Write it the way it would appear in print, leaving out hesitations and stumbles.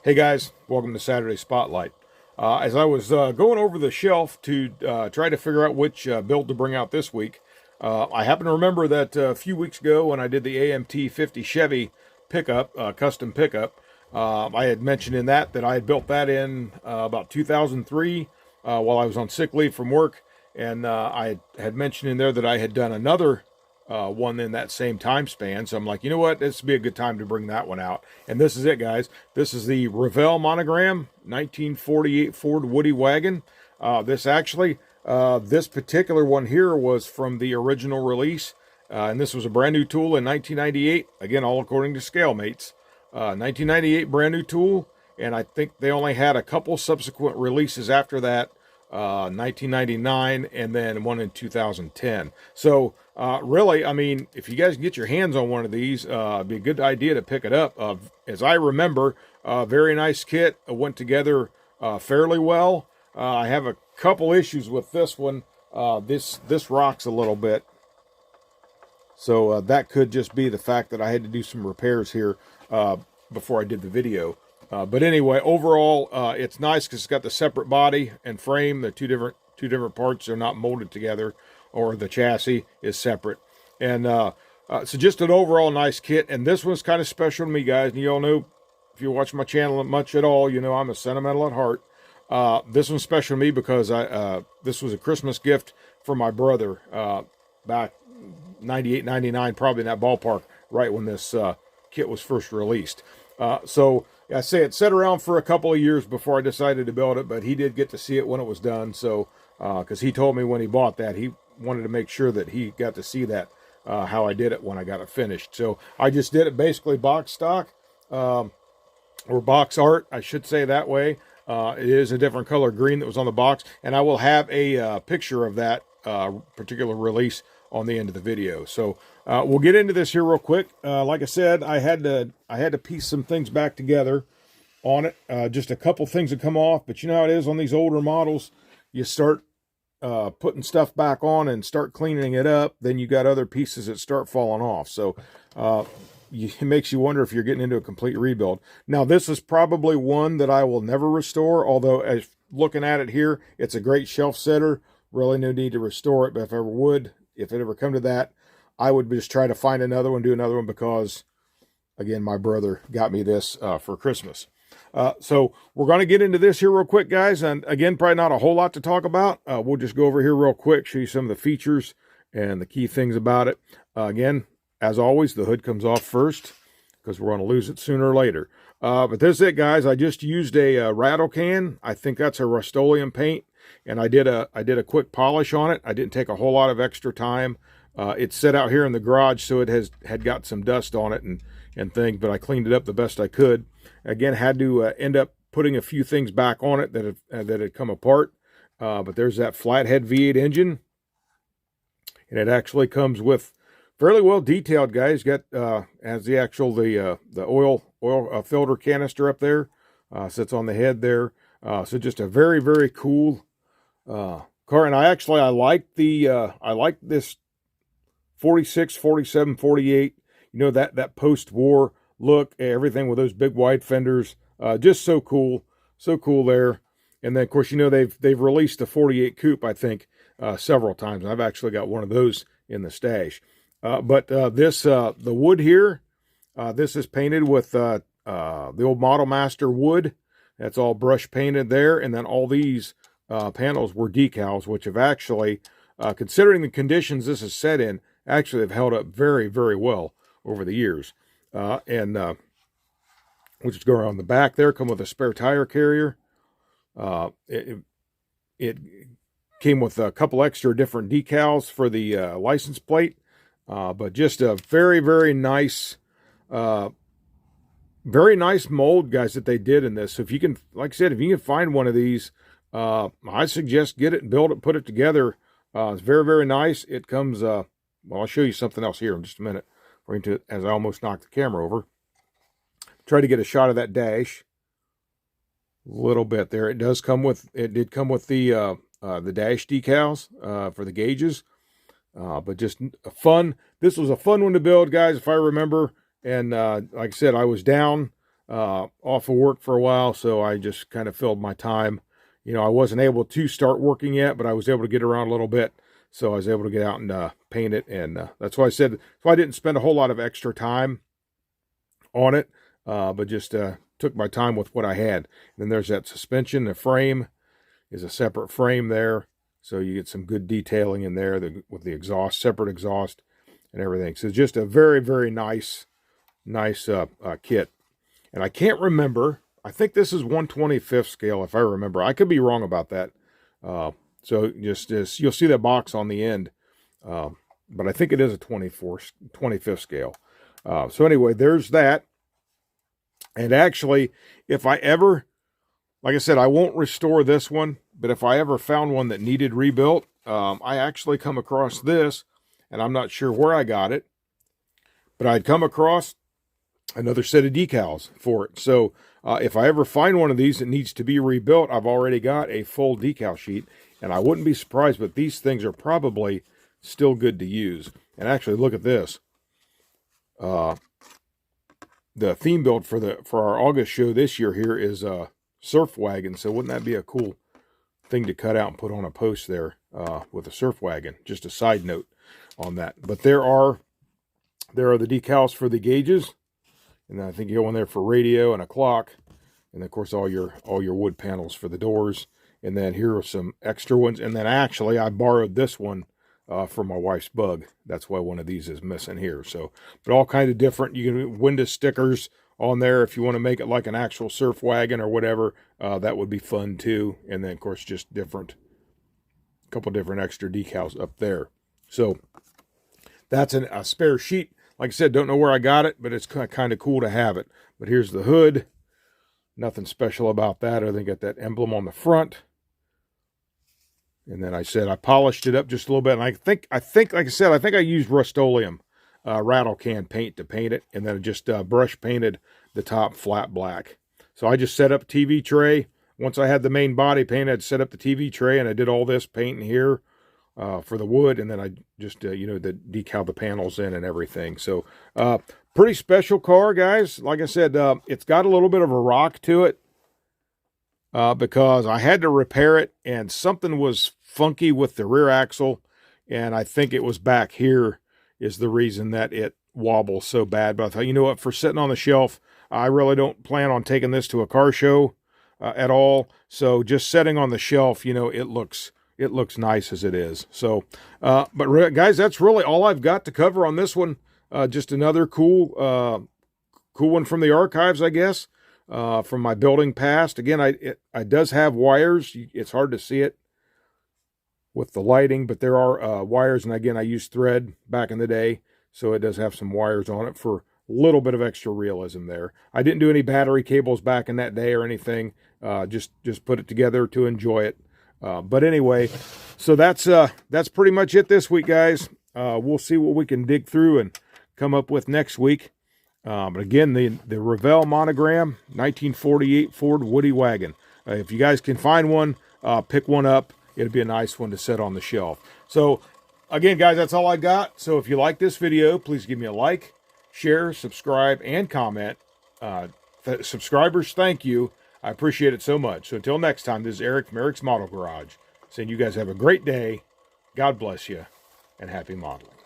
Hey guys, welcome to Saturday Spotlight. As I was going over the shelf to try to figure out which build to bring out this week, I happen to remember that a few weeks ago when I did the AMT 50 Chevy pickup, custom pickup, I had mentioned in that I had built that in about 2003 while I was on sick leave from work, and I had mentioned in there that I had done another one in that same time span. So I'm like, you know what? This would be a good time to bring that one out. And this is it, guys. This is the Revell Monogram 1948 Ford Woody Wagon. This particular one here was from the original release. And this was a brand new tool in 1998. Again, all according to Scalemates. 1998 brand new tool. And I think they only had a couple subsequent releases after that. 1999 and then one in 2010. So really, I mean, if you guys can get your hands on one of these, it'd be a good idea to pick it up. As I remember, very nice kit. Went together fairly well. I have a couple issues with this one. This rocks a little bit. So that could just be the fact that I had to do some repairs here before I did the video. But anyway, overall, it's nice because it's got the separate body and frame. The two different parts are not molded together, or the chassis is separate. And so just an overall nice kit. And this one's kind of special to me, guys. And you all know, if you watch my channel much at all, you know I'm a sentimental at heart. This one's special to me because this was a Christmas gift for my brother back 98, 99, probably in that ballpark, right when this kit was first released. So I say it sat around for a couple of years before I decided to build it, but he did get to see it when it was done. So, because he told me when he bought that, he wanted to make sure that he got to see that, how I did it when I got it finished. So I just did it basically box stock, or box art, I should say that way. It is a different color green that was on the box, and I will have a picture of that particular release on the end of the video. So we'll get into this here real quick. Like I said, I had to piece some things back together on it. Just a couple things that come off, but you know how it is on these older models. You start putting stuff back on and start cleaning it up, then you got other pieces that start falling off. So it makes you wonder if you're getting into a complete rebuild. Now, this is probably one that I will never restore, although as looking at it here, it's a great shelf setter. Really no need to restore it, but if it ever come to that, I would just try to find another one, do another one, because, again, my brother got me this for Christmas. So we're going to get into this here real quick, guys. And again, probably not a whole lot to talk about. We'll just go over here real quick, show you some of the features and the key things about it. Again, as always, the hood comes off first because we're going to lose it sooner or later. But this is it, guys. I just used a rattle can. I think that's a Rust-Oleum paint. And I did a quick polish on it. I didn't take a whole lot of extra time. It's set out here in the garage, so it had got some dust on it and things, but I cleaned it up the best I could. Again, had to end up putting a few things back on it that had come apart. But there's that flathead V8 engine, and it actually comes with fairly well detailed, guys. Got has the oil filter canister up there, sits on the head there. So just a very, very cool car. And I like this 46, 47, 48, you know, that post-war look, everything with those big wide fenders, just so cool there. And then of course, you know, they've released the 48 coupe, I think, several times. I've actually got one of those in the stash. But the wood here, this is painted with the old Model Master wood. That's all brush painted there. And then all these panels were decals, which have actually, considering the conditions this is set in, actually have held up very, very well over the years. We'll just go around the back there, come with a spare tire carrier. It came with a couple extra different decals for the license plate, but just a very, very nice mold, guys, that they did in this. So if you can, like I said, if you can find one of these, I suggest get it and build it, put it together. It's very, very nice. It comes, well, I'll show you something else here in just a minute. As I almost knocked the camera over. Try to get a shot of that dash. A little bit there. It did come with the dash decals for the gauges. But just fun. This was a fun one to build, guys, if I remember. And like I said, I was down off of work for a while, so I just kind of filled my time. You know, I wasn't able to start working yet, but I was able to get around a little bit, so I was able to get out and paint it, and that's why I said, so I didn't spend a whole lot of extra time on it, but just took my time with what I had. And then there's that suspension. The frame is a separate frame there, so you get some good detailing in there with the exhaust, separate exhaust and everything. So just a very, very nice kit. And I can't remember, I think this is 1/25th scale if I remember. I could be wrong about that. So just you'll see that box on the end, but I think it is a 25th scale. So anyway, there's that. And actually, if I ever, like I said, I won't restore this one, but if I ever found one that needed rebuilt, I actually come across this, and I'm not sure where I got it, but I'd come across another set of decals for it. So if I ever find one of these that needs to be rebuilt, I've already got a full decal sheet, and I wouldn't be surprised, but these things are probably still good to use. And actually, look at this. The theme build for our August show this year here is surf wagon. So wouldn't that be a cool thing to cut out and put on a post there with a surf wagon? Just a side note on that. But there are the decals for the gauges, and then I think you go in there for radio and a clock, and of course all your wood panels for the doors. And then here are some extra ones. And then actually I borrowed this one for my wife's bug. That's why one of these is missing here. So, but all kind of different. You can window stickers on there if you want to make it like an actual surf wagon or whatever. That would be fun too. And then of course just a couple different extra decals up there. So that's a spare sheet. Like I said, don't know where I got it, but it's kind of cool to have it. But here's the hood. Nothing special about that. I think got that emblem on the front. And then I said I polished it up just a little bit. And I think like I said, I think I used Rust-Oleum rattle can paint to paint it. And then I just brush painted the top flat black. So I just set up a TV tray. Once I had the main body painted, I'd set up the TV tray, and I did all this painting here for the wood. And then I just, the decal the panels in and everything. So pretty special car, guys. Like I said, it's got a little bit of a rock to it. Because I had to repair it, and something was funky with the rear axle, and I think it was back here is the reason that it wobbles so bad. But I thought, you know what, for sitting on the shelf, I really don't plan on taking this to a car show at all. So just setting on the shelf, it looks nice as it is. So, but guys, that's really all I've got to cover on this one. Just another cool one from the archives, I guess. From my building past. Again, it does have wires. It's hard to see it with the lighting, but there are wires. And again, I used thread back in the day, so it does have some wires on it for a little bit of extra realism there. I didn't do any battery cables back in that day or anything. Just put it together to enjoy it. But anyway, so that's pretty much it this week, guys. We'll see what we can dig through and come up with next week. But again, the Revell Monogram 1948 Ford Woody Wagon. If you guys can find one, pick one up. It'd be a nice one to set on the shelf. So again, guys, that's all I got. So if you like this video, please give me a like, share, subscribe, and comment. Subscribers, thank you. I appreciate it so much. So until next time, this is Eric from Eric's Model Garage, saying you guys have a great day. God bless you, and happy modeling.